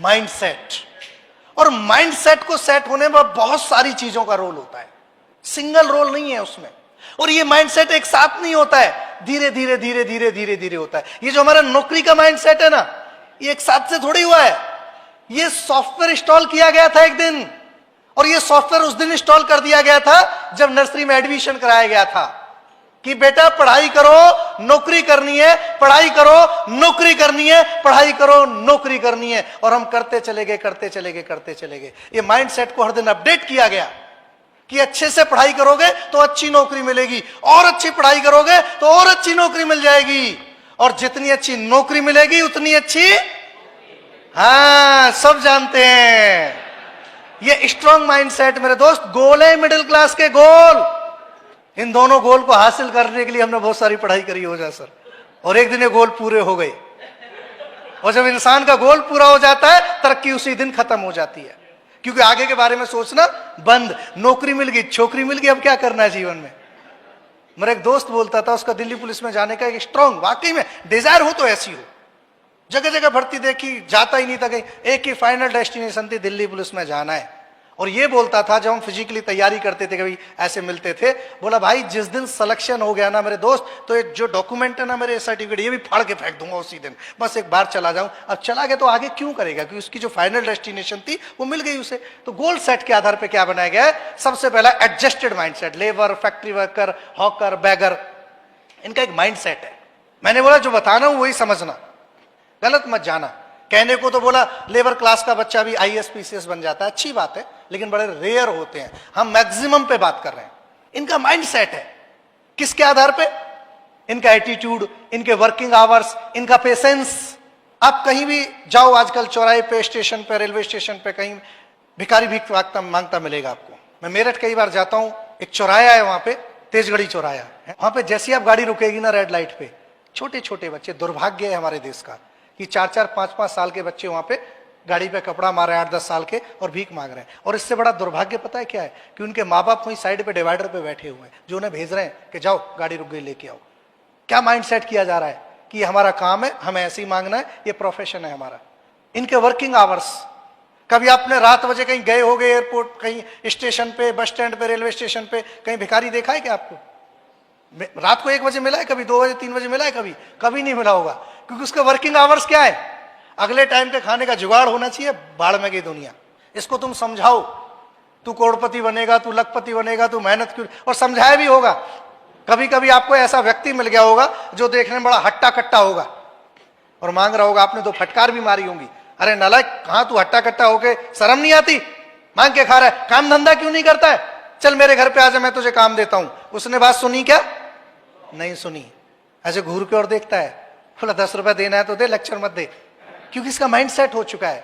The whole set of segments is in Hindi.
माइंडसेट। और माइंडसेट को सेट होने में बहुत सारी चीजों का रोल होता है, सिंगल रोल नहीं है उसमें। और ये माइंडसेट एक साथ नहीं होता है, धीरे धीरे धीरे धीरे धीरे धीरे होता है। ये जो हमारा नौकरी का माइंडसेट है ना, ये एक साथ से थोड़ी हुआ है। ये सॉफ्टवेयर इंस्टॉल किया गया था एक दिन, और ये सॉफ्टवेयर उस दिन इंस्टॉल कर दिया गया था जब नर्सरी में एडमिशन कराया गया था कि बेटा पढ़ाई करो, नौकरी करनी है, पढ़ाई करो, नौकरी करनी है, पढ़ाई करो, नौकरी करनी है। और हम करते चले गए, करते चले गए, करते चले गए। ये माइंडसेट को हर दिन अपडेट किया गया कि अच्छे से पढ़ाई करोगे तो अच्छी नौकरी मिलेगी, और अच्छी पढ़ाई करोगे तो और अच्छी नौकरी मिल जाएगी, और जितनी अच्छी नौकरी मिलेगी उतनी अच्छी, हाँ सब जानते हैं। ये स्ट्रॉन्ग माइंडसेट मेरे दोस्त गोल है मिडिल क्लास के गोल। इन दोनों गोल को हासिल करने के लिए हमने बहुत सारी पढ़ाई करी हो जा सर, और एक दिन ये गोल पूरे हो गए। और जब इंसान का गोल पूरा हो जाता है, तरक्की उसी दिन खत्म हो जाती है, क्योंकि आगे के बारे में सोचना बंद। नौकरी मिल गई, छोकरी मिल गई, अब क्या करना है जीवन में। मेरा एक दोस्त बोलता था उसका दिल्ली पुलिस में जाने का एक स्ट्रॉन्ग, वाकई में डिजायर हो तो ऐसी हो, जगह जगह भर्ती देखी, जाता ही नहीं था कहीं, एक ही फाइनल डेस्टिनेशन थी, दिल्ली पुलिस में जाना है। और ये बोलता था जब हम फिजिकली तैयारी करते थे, कभी ऐसे मिलते थे, बोला भाई जिस दिन सिलेक्शन हो गया ना मेरे दोस्त, तो ये जो डॉक्यूमेंट है ना मेरे सर्टिफिकेट, ये भी फाड़ के फेंक दूंगा उसी दिन, बस एक बार चला जाऊं। अब चला गया तो आगे क्यों करेगा, क्योंकि उसकी जो फाइनल डेस्टिनेशन थी वो मिल गई उसे। तो गोल सेट के आधार पर क्या बनाया गया है, सबसे पहला adjusted mindset. Labour, factory worker, hawker, beggar, इनका एक माइंडसेट है। मैंने बोला जो बताना हूं वही समझना, गलत मत जाना। कहने को तो बोला लेबर क्लास का बच्चा भी IAS PCS बन जाता है, अच्छी बात है, लेकिन बड़े रेयर होते हैं। हम मैक्सिमम पे बात कर रहे हैं। इनका माइंडसेट है किसके आधार पे, इनका एटीट्यूड, इनके वर्किंग आवर्स, इनका पेशेंस। आप कहीं भी जाओ आजकल, चौराहे पे, स्टेशन पे, रेलवे स्टेशन पे, कहीं भिखारी भीख मांगता मिलेगा आपको। मैं मेरठ कई बार जाता हूं, एक चौराया है वहां पे, तेजगढ़ी चौराया है, वहां पे जैसी आप गाड़ी रुकेगी ना रेड लाइट पे, छोटे छोटे बच्चे, दुर्भाग्य है हमारे देश का कि 4-4, 5-5 साल के बच्चे वहां पे गाड़ी पे कपड़ा मार रहे हैं, 8-10 साल के, और भीख मांग रहे हैं। और इससे बड़ा दुर्भाग्य पता है क्या है, कि उनके माँ बाप वहीं साइड पे डिवाइडर पे बैठे हुए हैं, जो उन्हें भेज रहे हैं कि जाओ गाड़ी रुक गई लेके आओ। क्या माइंडसेट किया जा रहा है कि हमारा काम है, हमें ऐसे ही मांगना है, ये प्रोफेशन है हमारा। इनके वर्किंग आवर्स, कभी आपने रात बजे कहीं गए हो गए एयरपोर्ट, कहीं स्टेशन पे, बस स्टैंड पे, रेलवे स्टेशन पे, कहीं भिखारी देखा है क्या आपको? रात को 1 बजे मिला है कभी, 2 बजे, 3 बजे मिला है कभी? कभी नहीं मिला होगा, क्योंकि उसका वर्किंग आवर्स क्या है, अगले टाइम के खाने का जुगाड़ होना चाहिए। बाढ़ में गई दुनिया, इसको तुम समझाओ, तू करोड़पति बनेगा, तू लखपति बनेगा, तू मेहनत क्यों, और समझाया भी होगा। कभी कभी आपको ऐसा व्यक्ति मिल गया होगा जो देखने में बड़ा हट्टा कट्टा होगा और मांग रहा होगा, आपने तो फटकार भी मारी होंगी, अरे नालायक, कहां तू हट्टा कट्टा होके, शर्म नहीं आती, मांग के खा रहा है, काम धंधा क्यों नहीं करता है, चल मेरे घर पे आ जा, मैं तुझे काम देता हूं। उसने बात सुनी क्या? नहीं सुनी, ऐसे घूर के और देखता है, बोला 10 रुपए देना है तो दे, लेक्चर मत दे, क्योंकि इसका माइंडसेट हो चुका है।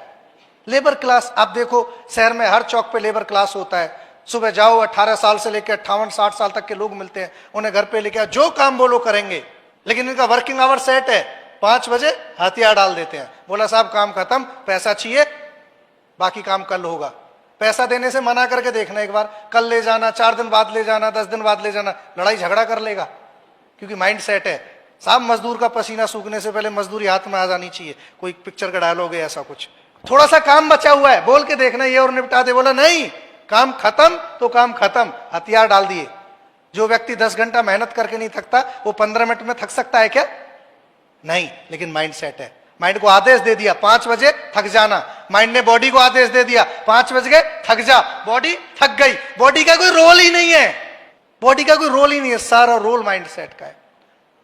लेबर क्लास, आप देखो शहर में हर चौक पे लेबर क्लास होता है। सुबह जाओ, 18 साल से लेकर 58-60 साल तक के लोग मिलते हैं, उन्हें घर पे लेके आओ, जो काम बोलो करेंगे, लेकिन इनका वर्किंग आवर सेट है, 5 बजे हथियार डाल देते हैं, बोला साहब काम खत्म, पैसा चाहिए, बाकी काम कल होगा। पैसा देने से मना करके देखना एक बार, कल ले जाना, 4 दिन बाद ले जाना, 10 दिन बाद ले जाना, लड़ाई झगड़ा कर लेगा, क्योंकि माइंड सेट है साहब मजदूर का पसीना सूखने से पहले मजदूरी हाथ में आ जानी चाहिए। कोई पिक्चर का डायलॉग है ऐसा कुछ, थोड़ा सा काम बचा हुआ है, बोल के देखना ये और निपटा दे, बोला नहीं काम खत्म तो काम खत्म, हथियार डाल दिए। जो व्यक्ति 10 घंटा मेहनत करके नहीं थकता, वो 15 मिनट में थक सकता है क्या? नहीं, लेकिन माइंड सेट है। माइंड को आदेश दे दिया 5 बजे थक जाना, माइंड ने बॉडी को आदेश दे दिया 5 बज गए थक जा, बॉडी थक गई। बॉडी का कोई रोल ही नहीं है, बॉडी का कोई रोल ही नहीं है, सारा रोल माइंड सेट का है।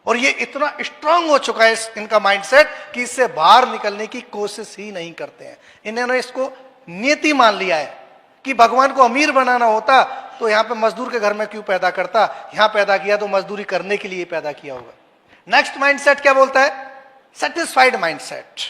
और ये इतना स्ट्रांग हो चुका है इनका माइंडसेट कि इससे बाहर निकलने की कोशिश ही नहीं करते हैं। इन्होंने इसको नियति मान लिया है कि भगवान को अमीर बनाना होता तो यहां पे मजदूर के घर में क्यों पैदा करता, यहां पैदा किया तो मजदूरी करने के लिए पैदा किया होगा। नेक्स्ट माइंडसेट क्या बोलता है? Satisfied mindset,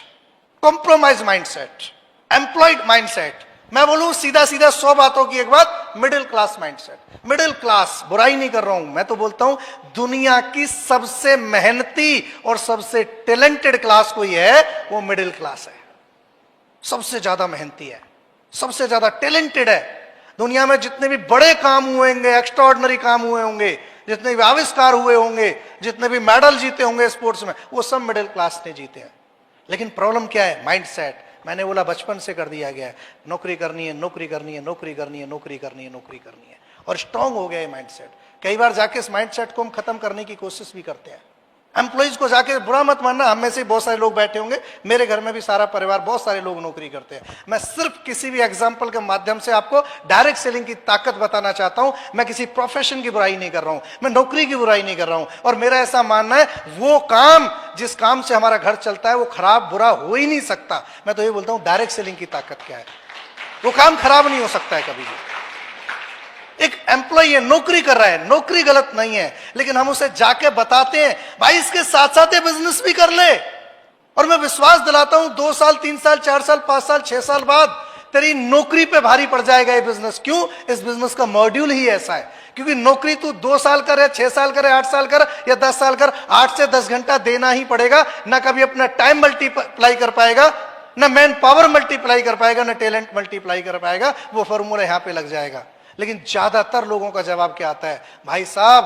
compromise mindset, employed mindset. मैं बोलूं सीधा सीधा 100 बातों की एक बात, middle class mindset. Middle class, बुराई नहीं कर रहा हूं, मैं तो बोलता हूं दुनिया की सबसे मेहनती और सबसे टैलेंटेड क्लास कोई है वो मिडिल क्लास है। सबसे ज्यादा मेहनती है, सबसे ज्यादा टैलेंटेड है। दुनिया में जितने भी बड़े काम हुए होंगे, एक्स्ट्राऑर्डिनरी काम हुए होंगे, जितने भी आविष्कार हुए होंगे, जितने भी मेडल जीते होंगे स्पोर्ट्स में, वो सब मिडिल क्लास ने जीते हैं। लेकिन प्रॉब्लम क्या है? माइंडसेट। मैंने बोला बचपन से कर दिया गया है, नौकरी करनी है, नौकरी करनी है, नौकरी करनी है, नौकरी करनी है, नौकरी करनी है, और स्ट्रांग हो गया ये माइंडसेट। कई बार जाके इस माइंडसेट को हम खत्म करने की कोशिश भी करते हैं। एम्प्लॉइज को जाके बुरा मत मानना, हम में से बहुत सारे लोग बैठे होंगे, मेरे घर में भी सारा परिवार, बहुत सारे लोग नौकरी करते हैं। मैं सिर्फ किसी भी एग्जांपल के माध्यम से आपको डायरेक्ट सेलिंग की ताकत बताना चाहता हूं। मैं किसी प्रोफेशन की बुराई नहीं कर रहा हूं, मैं नौकरी की बुराई नहीं कर रहा हूं। और मेरा ऐसा मानना है वो काम जिस काम से हमारा घर चलता है वो खराब बुरा हो ही नहीं सकता। मैं तो ये बोलता हूं डायरेक्ट सेलिंग की ताकत क्या है, वो काम खराब नहीं हो सकता है कभी भी। एक एम्प्लॉय है, नौकरी कर रहा है, नौकरी गलत नहीं है, लेकिन हम उसे जाके बताते हैं भाई इसके साथ साथ ये बिजनेस भी कर ले, और मैं विश्वास दिलाता हूं 2 साल 3 साल 4 साल 5 साल 6 साल बाद तेरी नौकरी पे भारी पड़ जाएगा ये बिजनेस। क्यों? इस बिजनेस का मॉड्यूल ही ऐसा है। क्योंकि नौकरी तू 2 साल करे, 6 साल करे, 8 साल कर या 10 साल कर, 8 से 10 घंटा देना ही पड़ेगा। ना कभी अपना टाइम मल्टीप्लाई कर पाएगा, ना मैन पावर मल्टीप्लाई कर पाएगा, ना टैलेंट मल्टीप्लाई कर पाएगा। वो फॉर्मूला यहां पे लग जाएगा। लेकिन ज्यादातर लोगों का जवाब क्या आता है, भाई साहब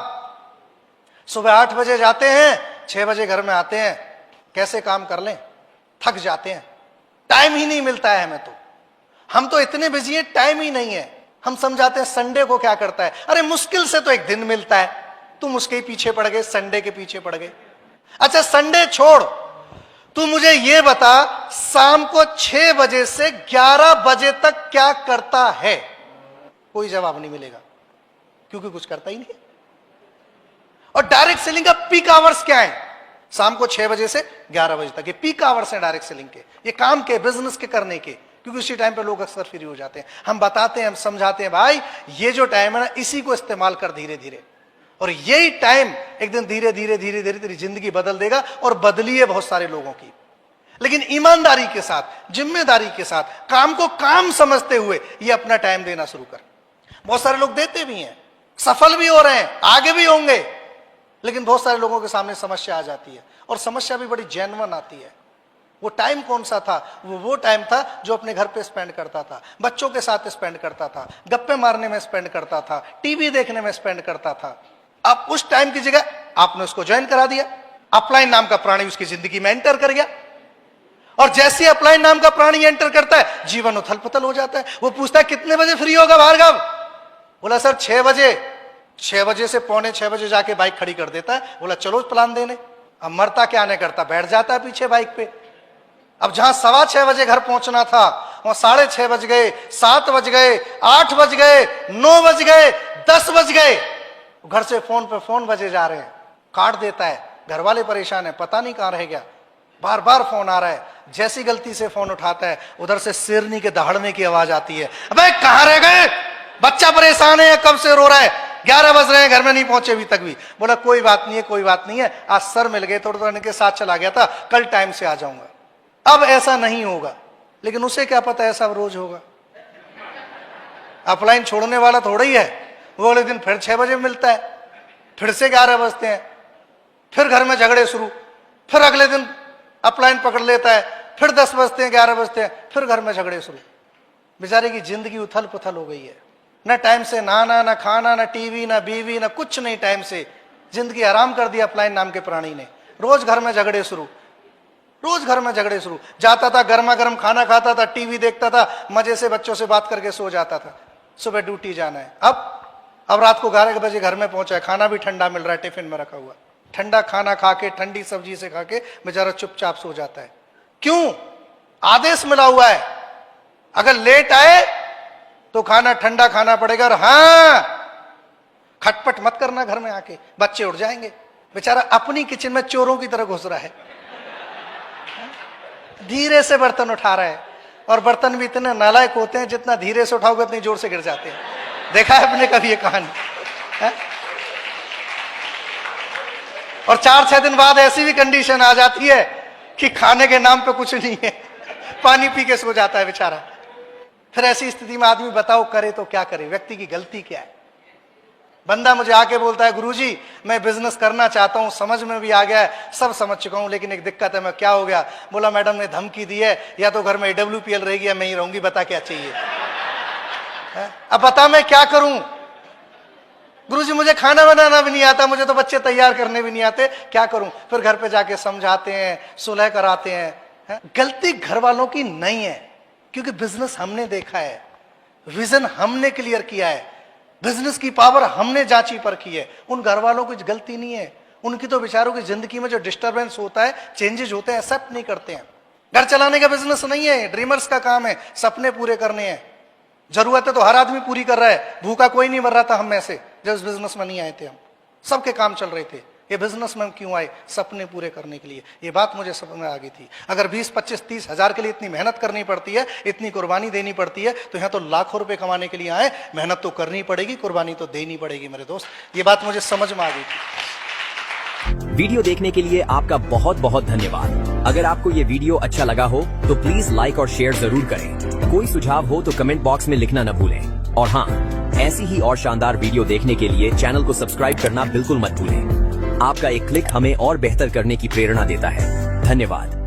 सुबह 8 बजे जाते हैं, 6 बजे घर में आते हैं, कैसे काम कर लें, थक जाते हैं, टाइम ही नहीं मिलता है हमें। तो हम तो इतने बिजी हैं, टाइम ही नहीं है। हम समझाते हैं संडे को क्या करता है, अरे मुश्किल से तो एक दिन मिलता है, तुम उसके पीछे पड़ गए, संडे के पीछे पड़ गए। अच्छा संडे छोड़, तू मुझे ये बता शाम को 6 बजे से 11 बजे तक क्या करता है? कोई जवाब नहीं मिलेगा, क्योंकि कुछ करता ही नहीं। और डायरेक्ट सेलिंग का पीक आवर्स क्या है? शाम को 6 बजे से 11 बजे तक, ये पीक आवर्स हैं डायरेक्ट सेलिंग के, ये काम के, बिजनेस के करने के। क्योंकि उसी टाइम पे लोग अक्सर फ्री हो जाते हैं। हम बताते हैं, हम समझाते हैं, भाई ये जो टाइम है ना, इसी को इस्तेमाल कर धीरे धीरे, और यही टाइम एक दिन धीरे धीरे धीरे धीरे तेरी जिंदगी बदल देगा। और बदली है बहुत सारे लोगों की। लेकिन ईमानदारी के साथ, जिम्मेदारी के साथ, काम को काम समझते हुए ये अपना टाइम देना शुरू कर। बहुत सारे लोग देते भी हैं, सफल भी हो रहे हैं, आगे भी होंगे, लेकिन बहुत सारे लोगों के सामने समस्या आ जाती है, और समस्या भी बड़ी जेन्युइन आती है। वो टाइम कौन सा था? वो टाइम था जो अपने घर पे स्पेंड करता था, बच्चों के साथ स्पेंड करता था, गप्पे मारने में स्पेंड करता था, टीवी देखने में स्पेंड करता था। अब उस टाइम की जगह आपने उसको ज्वाइन करा दिया, अपलाइन नाम का प्राणी उसकी जिंदगी में एंटर कर गया। और जैसे अपलाइन नाम का प्राणी एंटर करता है, जीवन उथल पुथल हो जाता है। वो पूछता है कितने बजे फ्री होगा भार्गव? बोला सर 6 बजे। 6 बजे से 5:45 बजे जाके बाइक खड़ी कर देता है। बोला चलो प्लान देने। अब मरता क्या नहीं करता, बैठ जाता है पीछे बाइक पे। अब जहां 6:15 बजे घर पहुंचना था, वहां 6:30 बज गए, 7 बज गए, 8 बज गए, 9 बज गए, 10 बज गए। घर से फोन पे फोन बजे जा रहे हैं, काट देता है। घर वाले परेशान है, पता नहीं कहां रह गया, बार बार फोन आ रहा है। जैसी गलती से फोन उठाता है, उधर से शेरनी के दहाड़ने की आवाज आती है, अबे कहां रह गए, बच्चा परेशान है, कब से रो रहा है, 11 बज रहे हैं, घर में नहीं पहुंचे अभी तक भी। बोला कोई बात नहीं है, कोई बात नहीं है, आज सर मिल गए, थोड़ा इनके साथ चला गया था, कल टाइम से आ जाऊंगा। अब ऐसा नहीं होगा, लेकिन उसे क्या पता ऐसा रोज होगा। अपलाइन छोड़ने वाला थोड़ा ही है। वो अगले दिन फिर 6 बजे मिलता है, फिर से 11 बजते हैं, फिर घर में झगड़े शुरू, फिर अगले दिन अपलाइन पकड़ लेता है, फिर 10 बजते हैं, 11 बजते हैं, फिर घर में झगड़े शुरू। बेचारे की जिंदगी उथल पुथल हो गई है। न टाइम से नहाना, न खाना, न टीवी, न बीवी, न कुछ नहीं टाइम से। जिंदगी आराम कर दिया अपलाइन नाम के प्राणी ने। रोज घर में झगड़े शुरू, रोज घर में झगड़े शुरू। जाता था, गर्मा गर्म खाना खाता था, टीवी देखता था, मजे से बच्चों से बात करके सो जाता था। सुबह ड्यूटी जाना है। अब रात को 11 बजे घर में पहुंचा है, खाना भी ठंडा मिल रहा है, टिफिन में रखा हुआ। ठंडा खाना खा के, ठंडी सब्जी से खा के बेचारा चुपचाप सो जाता है। क्यों? आदेश मिला हुआ है, अगर लेट आए तो खाना ठंडा खाना पड़ेगा। और हाँ, खटपट मत करना घर में आके, बच्चे उठ जाएंगे। बेचारा अपनी किचन में चोरों की तरह घुस रहा है, धीरे से बर्तन उठा रहा है। और बर्तन भी इतने नालायक होते हैं, जितना धीरे से उठाओगे उतनी जोर से गिर जाते हैं। देखा है अपने कभी ये कहानी? और 4-6 दिन बाद ऐसी भी कंडीशन आ जाती है कि खाने के नाम पे कुछ नहीं है, पानी पी के सो जाता है बेचारा। फिर ऐसी स्थिति में आदमी बताओ करे तो क्या करे? व्यक्ति की गलती क्या है? बंदा मुझे आके बोलता है गुरुजी मैं बिजनेस करना चाहता हूं, समझ में भी आ गया है, सब समझ चुका हूं, लेकिन एक दिक्कत है। मैं क्या हो गया? बोला मैडम ने धमकी दी है, या तो घर में AWPL रहेगी या मैं ही रहूंगी, बता क्या चाहिए? अब बता मैं क्या करूं? गुरुजी मुझे खाना बनाना भी नहीं आता, मुझे तो बच्चे तैयार करने भी नहीं आते, क्या करूं? फिर घर पे जाके समझाते हैं, सुलह कराते हैं, गलती घर वालों की नहीं है, क्योंकि बिजनेस हमने देखा है, विजन हमने क्लियर किया है, बिजनेस की पावर हमने जांची परखी है। उन घर वालों की गलती नहीं है, उनकी तो बेचारों की जिंदगी में जो डिस्टरबेंस होता है, चेंजेस होते हैं, एक्सेप्ट नहीं करते हैं। घर चलाने का बिजनेस नहीं है, ड्रीमर्स का काम है, सपने पूरे करने हैं। जरूरत है तो हर आदमी पूरी कर रहा है, भूखा कोई नहीं मर रहा था हम में से जब इस बिजनेस में नहीं आए थे। हम सबके काम चल रहे थे, ये बिजनेस में क्यों आए? सपने पूरे करने के लिए। ये बात मुझे समझ में आ गई थी। अगर 20, 25, 30 हजार के लिए इतनी मेहनत करनी पड़ती है, इतनी कुर्बानी देनी पड़ती है, तो यहाँ तो लाखों रुपए कमाने के लिए आए, मेहनत तो करनी पड़ेगी, कुर्बानी तो देनी पड़ेगी मेरे दोस्त। ये बात मुझे समझ में आ गई थी। वीडियो देखने के लिए आपका बहुत बहुत धन्यवाद। अगर आपको ये वीडियो अच्छा लगा हो तो प्लीज लाइक और शेयर जरूर करें। कोई सुझाव हो तो कमेंट बॉक्स में लिखना न भूलें। और हाँ, ऐसी ही और शानदार वीडियो देखने के लिए चैनल को सब्सक्राइब करना बिल्कुल मत भूलें। आपका एक क्लिक हमें और बेहतर करने की प्रेरणा देता है। धन्यवाद।